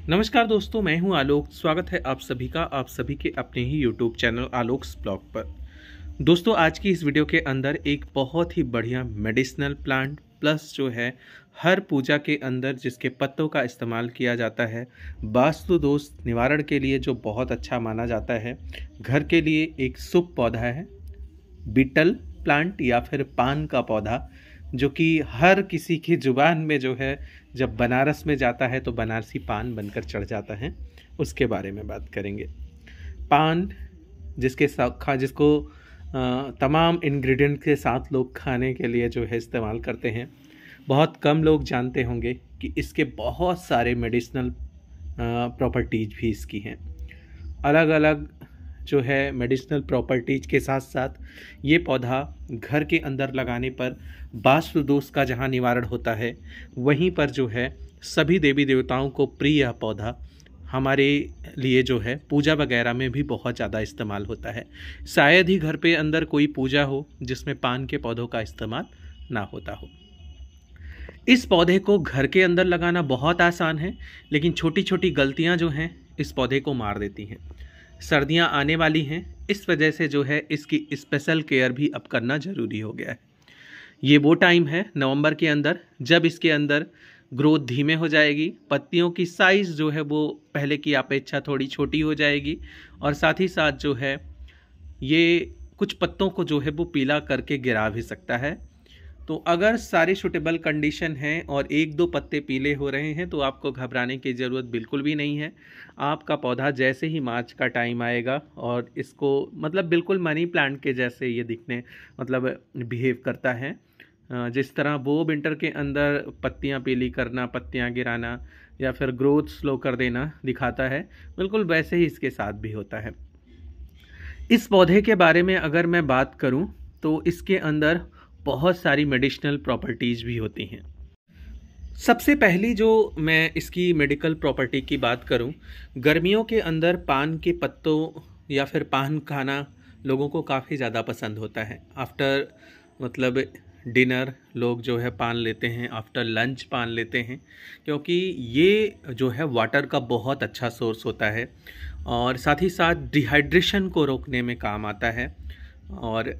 नमस्कार दोस्तों, मैं हूं आलोक। स्वागत है आप सभी का आप सभी के अपने ही यूट्यूब चैनल आलोक्स ब्लॉग पर। दोस्तों, आज की इस वीडियो के अंदर एक बहुत ही बढ़िया मेडिसिनल प्लांट प्लस जो है हर पूजा के अंदर जिसके पत्तों का इस्तेमाल किया जाता है, वास्तु दोष निवारण के लिए जो बहुत अच्छा माना जाता है, घर के लिए एक शुभ पौधा है बीटल प्लांट या फिर पान का पौधा, जो कि हर किसी की जुबान में जो है जब बनारस में जाता है तो बनारसी पान बनकर चढ़ जाता है। उसके बारे में बात करेंगे। पान जिसको तमाम इंग्रेडिएंट के साथ लोग खाने के लिए जो है इस्तेमाल करते हैं। बहुत कम लोग जानते होंगे कि इसके बहुत सारे मेडिसिनल प्रॉपर्टीज भी इसकी हैं। अलग अलग जो है मेडिसिनल प्रॉपर्टीज के साथ साथ ये पौधा घर के अंदर लगाने पर वास्तु दोष का जहाँ निवारण होता है, वहीं पर जो है सभी देवी देवताओं को प्रिय यह पौधा हमारे लिए जो है पूजा वगैरह में भी बहुत ज़्यादा इस्तेमाल होता है। शायद ही घर पे अंदर कोई पूजा हो जिसमें पान के पौधों का इस्तेमाल ना होता हो। इस पौधे को घर के अंदर लगाना बहुत आसान है, लेकिन छोटी छोटी गलतियां जो हैं इस पौधे को मार देती हैं। सर्दियां आने वाली हैं, इस वजह से जो है इसकी स्पेशल केयर भी अब करना ज़रूरी हो गया है। ये वो टाइम है नवंबर के अंदर जब इसके अंदर ग्रोथ धीमे हो जाएगी, पत्तियों की साइज़ जो है वो पहले की अपेक्षा थोड़ी छोटी हो जाएगी, और साथ ही साथ जो है ये कुछ पत्तों को जो है वो पीला करके गिरा भी सकता है। तो अगर सारे सूटेबल कंडीशन हैं और एक दो पत्ते पीले हो रहे हैं तो आपको घबराने की ज़रूरत बिल्कुल भी नहीं है। आपका पौधा जैसे ही मार्च का टाइम आएगा और इसको मतलब बिल्कुल मनी प्लांट के जैसे ये दिखने बिहेव करता है। जिस तरह वो विंटर के अंदर पत्तियां पीली करना, पत्तियां गिराना या फिर ग्रोथ स्लो कर देना दिखाता है, बिल्कुल वैसे ही इसके साथ भी होता है। इस पौधे के बारे में अगर मैं बात करूं तो इसके अंदर बहुत सारी मेडिसिनल प्रॉपर्टीज़ भी होती हैं। सबसे पहली जो मैं इसकी मेडिकल प्रॉपर्टी की बात करूं, गर्मियों के अंदर पान के पत्तों या फिर पान खाना लोगों को काफ़ी ज़्यादा पसंद होता है। आफ्टर डिनर लोग जो है पान लेते हैं, आफ्टर लंच पान लेते हैं, क्योंकि ये जो है वाटर का बहुत अच्छा सोर्स होता है और साथ ही साथ डिहाइड्रेशन को रोकने में काम आता है, और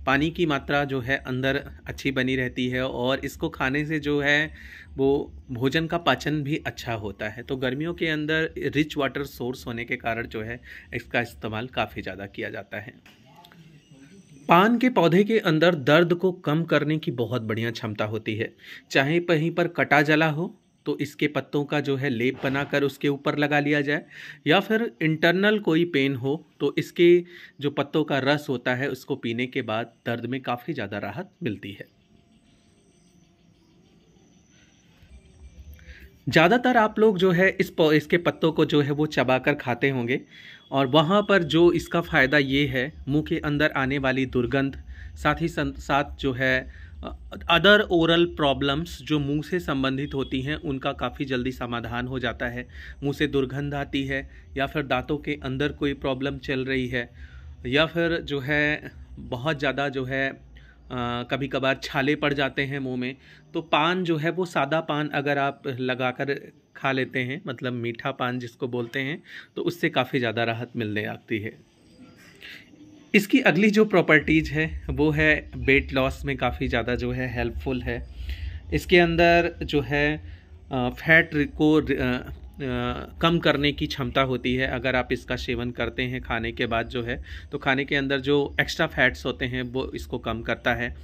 पानी की मात्रा जो है अंदर अच्छी बनी रहती है, और इसको खाने से जो है वो भोजन का पाचन भी अच्छा होता है। तो गर्मियों के अंदर रिच वाटर सोर्स होने के कारण जो है इसका इस्तेमाल काफ़ी ज़्यादा किया जाता है। पान के पौधे के अंदर दर्द को कम करने की बहुत बढ़िया क्षमता होती है। चाहे कहीं पर कटा जला हो तो इसके पत्तों का जो है लेप बनाकर उसके ऊपर लगा लिया जाए, या फिर इंटरनल कोई पेन हो तो इसके जो पत्तों का रस होता है उसको पीने के बाद दर्द में काफ़ी ज़्यादा राहत मिलती है। ज़्यादातर आप लोग जो है इसके पत्तों को जो है वो चबाकर खाते होंगे, और वहाँ पर जो इसका फ़ायदा ये है, मुंह के अंदर आने वाली दुर्गंध, साथ ही साथ जो है अदर ओरल प्रॉब्लम्स जो मुंह से संबंधित होती हैं उनका काफ़ी जल्दी समाधान हो जाता है। मुंह से दुर्गंध आती है, या फिर दांतों के अंदर कोई प्रॉब्लम चल रही है, या फिर जो है बहुत ज़्यादा जो है कभी कभार छाले पड़ जाते हैं मुंह में, तो पान जो है वो सादा पान अगर आप लगाकर खा लेते हैं, मतलब मीठा पान जिसको बोलते हैं, तो उससे काफ़ी ज़्यादा राहत मिलने लगती है। इसकी अगली जो प्रॉपर्टीज़ है वो है वेट लॉस में काफ़ी ज़्यादा जो है हेल्पफुल है। इसके अंदर जो है फैट को कम करने की क्षमता होती है। अगर आप इसका सेवन करते हैं खाने के बाद जो है, तो खाने के अंदर जो एक्स्ट्रा फैट्स होते हैं वो इसको कम करता है,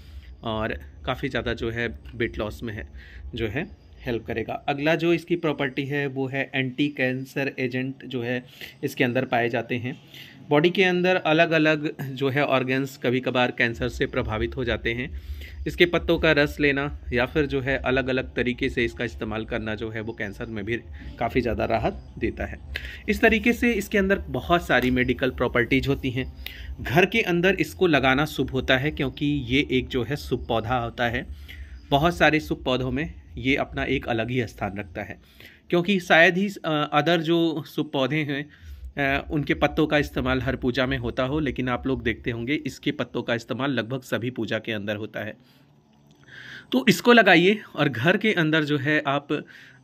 और काफ़ी ज़्यादा जो है वेट लॉस में है जो है हेल्प करेगा। अगला जो इसकी प्रॉपर्टी है वो है एंटी कैंसर एजेंट जो है इसके अंदर पाए जाते हैं। बॉडी के अंदर अलग अलग जो है ऑर्गन्स कभी कभार कैंसर से प्रभावित हो जाते हैं। इसके पत्तों का रस लेना या फिर जो है अलग अलग तरीके से इसका इस्तेमाल करना जो है वो कैंसर में भी काफ़ी ज़्यादा राहत देता है। इस तरीके से इसके अंदर बहुत सारी मेडिकल प्रॉपर्टीज होती हैं। घर के अंदर इसको लगाना शुभ होता है, क्योंकि ये एक जो है शुभ पौधा होता है। बहुत सारे शुभ पौधों में ये अपना एक अलग ही स्थान रखता है, क्योंकि शायद ही अदर जो शुभ पौधे हैं उनके पत्तों का इस्तेमाल हर पूजा में होता हो, लेकिन आप लोग देखते होंगे इसके पत्तों का इस्तेमाल लगभग सभी पूजा के अंदर होता है। तो इसको लगाइए और घर के अंदर जो है आप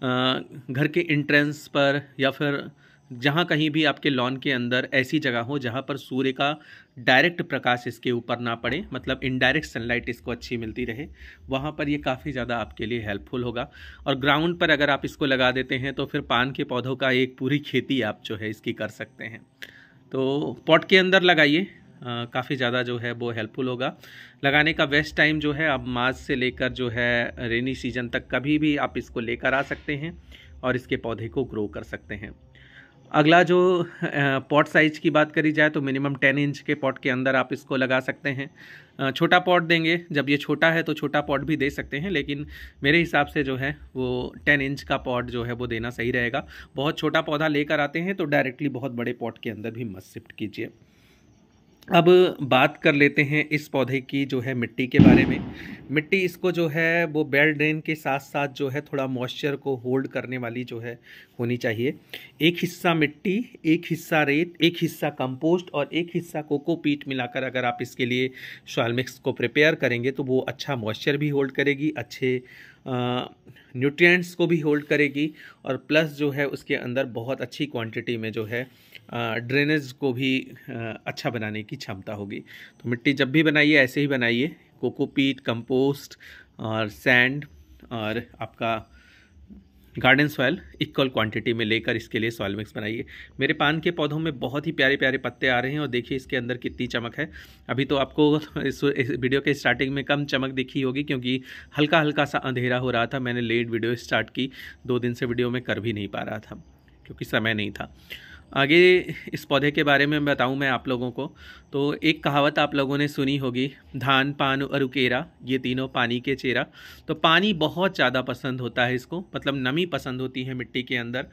घर के एंट्रेंस पर या फिर जहाँ कहीं भी आपके लॉन के अंदर ऐसी जगह हो जहाँ पर सूर्य का डायरेक्ट प्रकाश इसके ऊपर ना पड़े, मतलब इनडायरेक्ट सनलाइट इसको अच्छी मिलती रहे, वहाँ पर ये काफ़ी ज़्यादा आपके लिए हेल्पफुल होगा। और ग्राउंड पर अगर आप इसको लगा देते हैं तो फिर पान के पौधों का एक पूरी खेती आप जो है इसकी कर सकते हैं। तो पॉट के अंदर लगाइए, काफ़ी ज़्यादा जो है वो हेल्पफुल होगा। लगाने का बेस्ट टाइम जो है अब मार्च से लेकर जो है रेनी सीजन तक कभी भी आप इसको लेकर आ सकते हैं और इसके पौधे को ग्रो कर सकते हैं। अगला जो पॉट साइज़ की बात करी जाए तो मिनिमम 10 इंच के पॉट के अंदर आप इसको लगा सकते हैं। छोटा पॉट देंगे, जब ये छोटा है तो छोटा पॉट भी दे सकते हैं, लेकिन मेरे हिसाब से जो है वो 10 इंच का पॉट जो है वो देना सही रहेगा। बहुत छोटा पौधा लेकर आते हैं तो डायरेक्टली बहुत बड़े पॉट के अंदर भी मत शिफ्ट कीजिए। अब बात कर लेते हैं इस पौधे की जो है मिट्टी के बारे में। मिट्टी इसको जो है वो बेड ड्रेन के साथ साथ जो है थोड़ा मॉइस्चर को होल्ड करने वाली जो है होनी चाहिए। एक हिस्सा मिट्टी, एक हिस्सा रेत, एक हिस्सा कंपोस्ट और एक हिस्सा कोकोपीट मिलाकर अगर आप इसके लिए सॉइल मिक्स को प्रिपेयर करेंगे तो वो अच्छा मॉइस्चर भी होल्ड करेगी, अच्छे न्यूट्रिएंट्स को भी होल्ड करेगी और प्लस जो है उसके अंदर बहुत अच्छी क्वांटिटी में जो है ड्रेनेज को भी अच्छा बनाने की क्षमता होगी। तो मिट्टी जब भी बनाइए ऐसे ही बनाइए, कोकोपीट, कंपोस्ट और सैंड और आपका गार्डन सॉइल इक्वल क्वांटिटी में लेकर इसके लिए सॉइल मिक्स बनाइए। मेरे पान के पौधों में बहुत ही प्यारे प्यारे पत्ते आ रहे हैं और देखिए इसके अंदर कितनी चमक है। अभी तो आपको इस वीडियो के स्टार्टिंग में कम चमक दिखी होगी क्योंकि हल्का हल्का सा अंधेरा हो रहा था। मैंने लेट वीडियो स्टार्ट की, 2 दिन से वीडियो में कर भी नहीं पा रहा था क्योंकि समय नहीं था। आगे इस पौधे के बारे में बताऊं मैं आप लोगों को, तो एक कहावत आप लोगों ने सुनी होगी, धान पान और उकेरा ये तीनों पानी के चेरा। तो पानी बहुत ज़्यादा पसंद होता है इसको, मतलब नमी पसंद होती है मिट्टी के अंदर।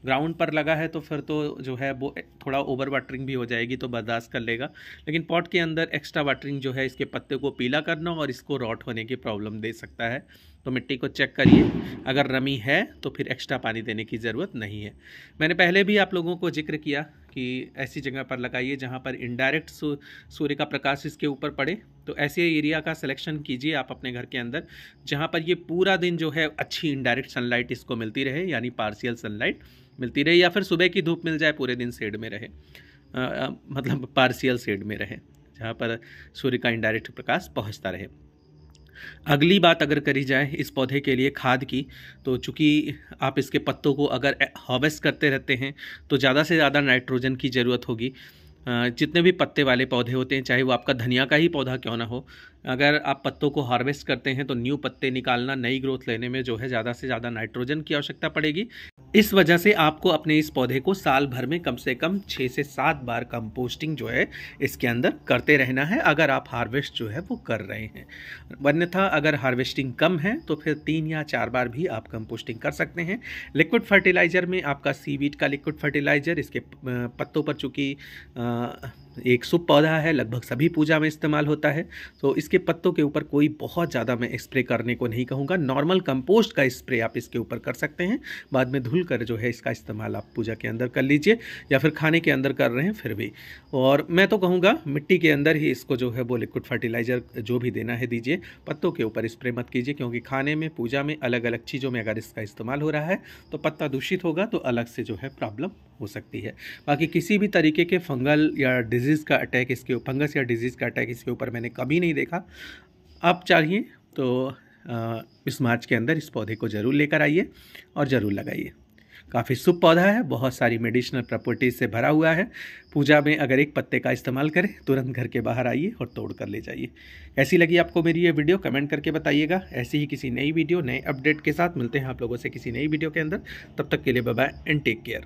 ग्राउंड पर लगा है तो फिर तो जो है वो थोड़ा ओवर वाटरिंग भी हो जाएगी तो बर्दाश्त कर लेगा, लेकिन पॉट के अंदर एक्स्ट्रा वाटरिंग जो है इसके पत्ते को पीला करना और इसको रॉट होने की प्रॉब्लम दे सकता है। तो मिट्टी को चेक करिए, अगर नमी है तो फिर एक्स्ट्रा पानी देने की ज़रूरत नहीं है। मैंने पहले भी आप लोगों को जिक्र किया कि ऐसी जगह पर लगाइए जहाँ पर इनडायरेक्ट सूर्य का प्रकाश इसके ऊपर पड़े। तो ऐसे एरिया का सिलेक्शन कीजिए आप अपने घर के अंदर जहाँ पर ये पूरा दिन जो है अच्छी इनडायरेक्ट सनलाइट इसको मिलती रहे, यानी पार्शियल सनलाइट मिलती रहे, या फिर सुबह की धूप मिल जाए, पूरे दिन शेड में रहे, मतलब पार्शियल शेड में रहे जहाँ पर सूर्य का इनडायरेक्ट प्रकाश पहुँचता रहे। अगली बात अगर करी जाए इस पौधे के लिए खाद की, तो चूँकि आप इसके पत्तों को अगर हार्वेस्ट करते रहते हैं तो ज़्यादा से ज़्यादा नाइट्रोजन की ज़रूरत होगी। जितने भी पत्ते वाले पौधे होते हैं, चाहे वो आपका धनिया का ही पौधा क्यों ना हो, अगर आप पत्तों को हार्वेस्ट करते हैं तो न्यू पत्ते निकालना, नई ग्रोथ लेने में जो है ज़्यादा से ज़्यादा नाइट्रोजन की आवश्यकता पड़ेगी। इस वजह से आपको अपने इस पौधे को साल भर में कम से कम 6 से 7 बार कंपोस्टिंग जो है इसके अंदर करते रहना है, अगर आप हार्वेस्ट जो है वो कर रहे हैं। अन्यथा अगर हार्वेस्टिंग कम है तो फिर 3 या 4 बार भी आप कंपोस्टिंग कर सकते हैं। लिक्विड फर्टिलाइज़र में आपका सीवीड का लिक्विड फर्टिलाइज़र, इसके पत्तों पर चूँकि एक शुभ पौधा है, लगभग सभी पूजा में इस्तेमाल होता है, तो इसके पत्तों के ऊपर कोई बहुत ज़्यादा मैं स्प्रे करने को नहीं कहूँगा। नॉर्मल कंपोस्ट का स्प्रे आप इसके ऊपर कर सकते हैं, बाद में धुल कर जो है इसका इस्तेमाल आप पूजा के अंदर कर लीजिए, या फिर खाने के अंदर कर रहे हैं फिर भी। और मैं तो कहूँगा मिट्टी के अंदर ही इसको जो है वो लिक्विड फर्टिलाइज़र जो भी देना है दीजिए, पत्तों के ऊपर स्प्रे मत कीजिए, क्योंकि खाने में, पूजा में, अलग अलग चीज़ों में अगर इसका इस्तेमाल हो रहा है तो पत्ता दूषित होगा तो अलग से जो है प्रॉब्लम हो सकती है। बाकी किसी भी तरीके के फंगल या डिजीज़ का अटैक इसके, फंगस या डिजीज़ का अटैक इसके ऊपर मैंने कभी नहीं देखा। आप चाहिए तो इस मार्च के अंदर इस पौधे को ज़रूर लेकर आइए और ज़रूर लगाइए। काफ़ी शुभ पौधा है, बहुत सारी मेडिसिनल प्रॉपर्टीज़ से भरा हुआ है। पूजा में अगर एक पत्ते का इस्तेमाल करें, तुरंत घर के बाहर आइए और तोड़ कर ले जाइए। कैसी लगी आपको मेरी ये वीडियो, कमेंट करके बताइएगा। ऐसी ही किसी नई वीडियो, नए अपडेट के साथ मिलते हैं आप लोगों से किसी नई वीडियो के अंदर। तब तक के लिए bye bye and take care.